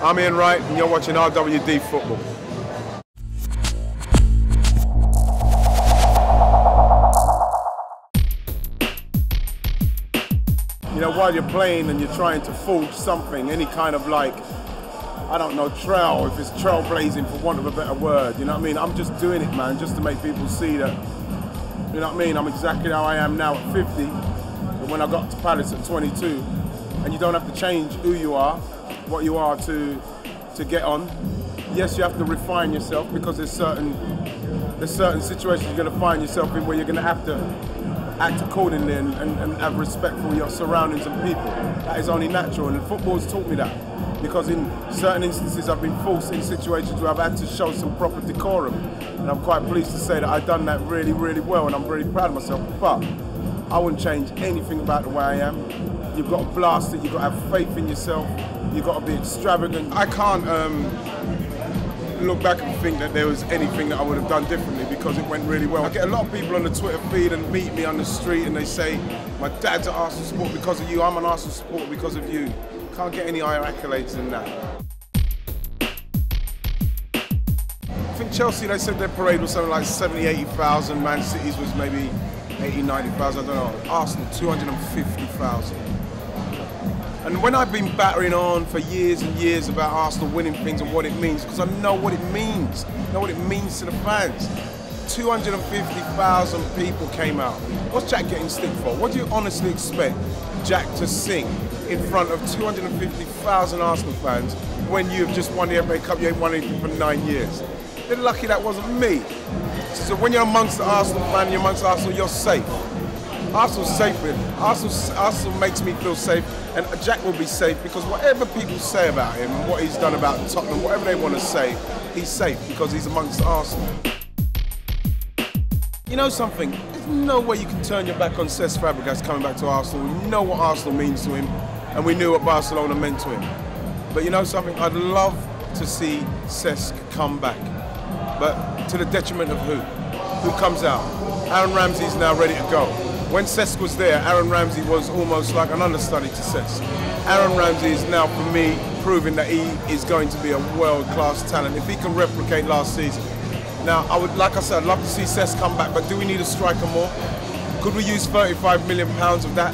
I'm Ian Wright, and you're watching RWD Football. You know, while you're playing and you're trying to forge something, any kind of like, I don't know, trail, if it's trailblazing for want of a better word, you know what I mean? I'm just doing it, man, just to make people see that, you know what I mean? I'm exactly how I am now at 50, but when I got to Palace at 22, and you don't have to change who you are, what you are to get on. Yes, you have to refine yourself because there's certain situations you're going to find yourself in where you're going to have to act accordingly and have respect for your surroundings and people. That is only natural, and football's taught me that. Because in certain instances I've been forced in situations where I've had to show some proper decorum. And I'm quite pleased to say that I've done that really, really well, and I'm very proud of myself. But I wouldn't change anything about the way I am. You've got to blast it, you've got to have faith in yourself, you've got to be extravagant. I can't look back and think that there was anything that I would have done differently because it went really well. I get a lot of people on the Twitter feed and meet me on the street and they say, my dad's an Arsenal supporter because of you, I'm an Arsenal supporter because of you. Can't get any higher accolades than that. I think Chelsea, they said their parade was something like 70, 80,000, Man City's was maybe 80, 90,000, I don't know. Arsenal, 250,000. And when I've been battering on for years and years about Arsenal winning things and what it means, because I know what it means, I know what it means to the fans. 250,000 people came out. What's Jack getting stick for? What do you honestly expect Jack to sing in front of 250,000 Arsenal fans when you've just won the FA Cup, you ain't won anything for 9 years? They're lucky that wasn't me. So when you're amongst the Arsenal fan, you're amongst Arsenal, you're safe. Arsenal's safe with him. Arsenal makes me feel safe, and Jack will be safe because whatever people say about him and what he's done about Tottenham, whatever they want to say, he's safe because he's amongst Arsenal. You know something? There's no way you can turn your back on Cesc Fabregas coming back to Arsenal. We know what Arsenal means to him, and we knew what Barcelona meant to him. But you know something? I'd love to see Cesc come back, but to the detriment of who? Who comes out? Aaron Ramsey's now ready to go. When Cesc was there, Aaron Ramsey was almost like an understudy to Cesc. Aaron Ramsey is now, for me, proving that he is going to be a world-class talent if he can replicate last season. Now, like I said, I'd love to see Cesc come back, but do we need a striker more? Could we use £35 million of that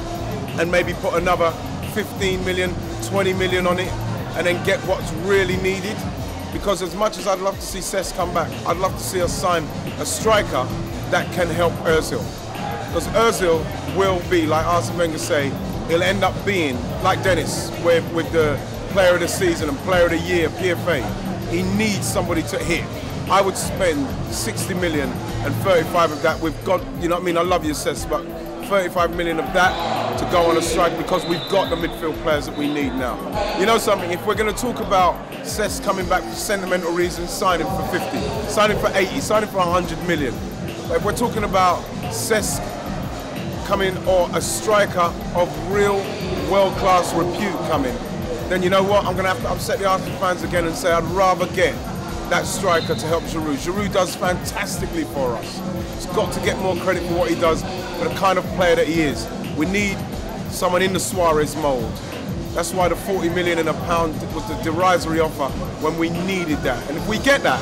and maybe put another 15 million, 20 million on it and then get what's really needed? Because as much as I'd love to see Cesc come back, I'd love to see us sign a striker that can help Ozil. Because Ozil will be, like Arsene Wenger say, he'll end up being, like Dennis, with the Player of the Season and Player of the Year, PFA. He needs somebody to hit. I would spend 60 million and 35 of that. We've got, you know what I mean, I love you, Cesc, but 35 million of that to go on a strike because we've got the midfield players that we need now. You know something, if we're going to talk about Cesc coming back for sentimental reasons, sign him for 50, sign him for 80, sign him for 100 million. But if we're talking about Cesc coming or a striker of real world-class repute coming, then you know what, I'm going to have to upset the Arsenal fans again and say I'd rather get that striker to help Giroud. Giroud does fantastically for us. He's got to get more credit for what he does, for the kind of player that he is. We need someone in the Suarez mould. That's why the 40 million and a pound was the derisory offer when we needed that. And if we get that,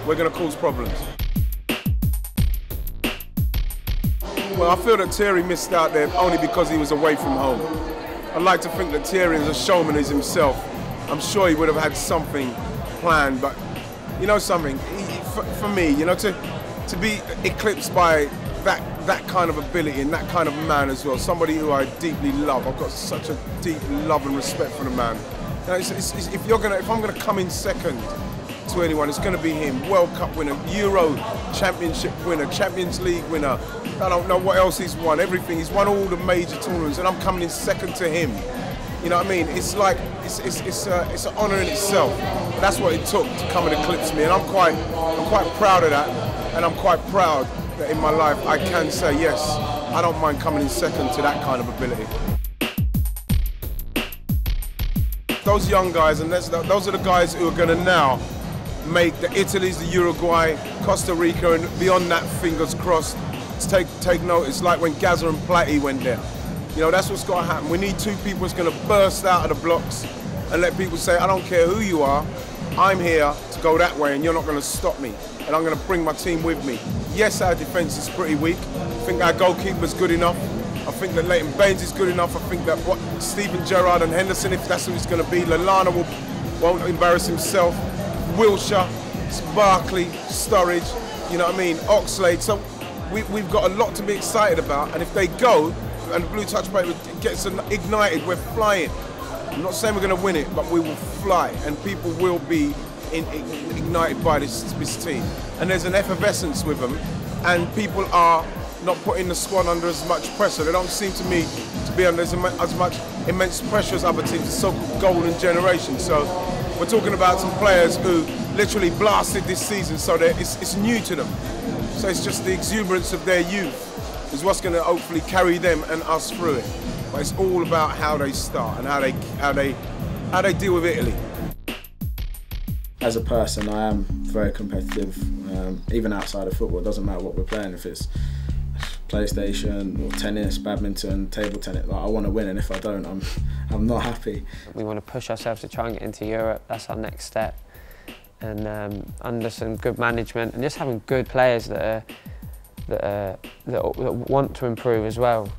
we're going to cause problems. Well, I feel that Thierry missed out there only because he was away from home. I'd like to think that Thierry, as a showman, is himself. I'm sure he would have had something planned, but you know something, for me, you know, to be eclipsed by that kind of ability and that kind of man as well, somebody who I deeply love. I've got such a deep love and respect for the man. You know, if I'm gonna come in second to anyone, it's gonna be him. World Cup winner, Euro Championship winner, Champions League winner. I don't know what else he's won. Everything. He's won all the major tournaments, and I'm coming in second to him. You know what I mean? It's like it's an honour in itself. That's what it took to come and eclipse me, and I'm quite proud of that, and I'm quite proud that in my life I can say yes, I don't mind coming in second to that kind of ability. Those young guys, and those are the guys who are going to now make the Italy's, the Uruguay, Costa Rica, and beyond that, fingers crossed, take notice, like when Gaza and Platty went there. You know, that's what's got to happen. We need two people that's going to burst out of the blocks and let people say, I don't care who you are, I'm here to go that way and you're not going to stop me. And I'm going to bring my team with me. Yes, our defence is pretty weak. I think our goalkeeper's good enough. I think that Leighton Baines is good enough. I think that what Steven Gerrard and Henderson, if that's who it's going to be, Lallana won't embarrass himself. Wilshere, Barkley, Sturridge, you know what I mean, Oxlade. So we've got a lot to be excited about. And if they go, and the Blue Touch Parade gets ignited, we're flying. I'm not saying we're going to win it, but we will fly, and people will be ignited by this team. And there's an effervescence with them, and people are not putting the squad under as much pressure. They don't seem to me to be under as much immense pressure as other teams, the so-called golden generation. So we're talking about some players who literally blasted this season, so it's new to them. So it's just the exuberance of their youth is what's going to hopefully carry them and us through it. But it's all about how they start and how they deal with Italy. As a person, I am very competitive, even outside of football. It doesn't matter what we're playing, if it's PlayStation or tennis, badminton, table tennis. Like, I want to win, and if I don't, I'm not happy. We want to push ourselves to try and get into Europe. That's our next step. And under some good management and just having good players that want to improve as well.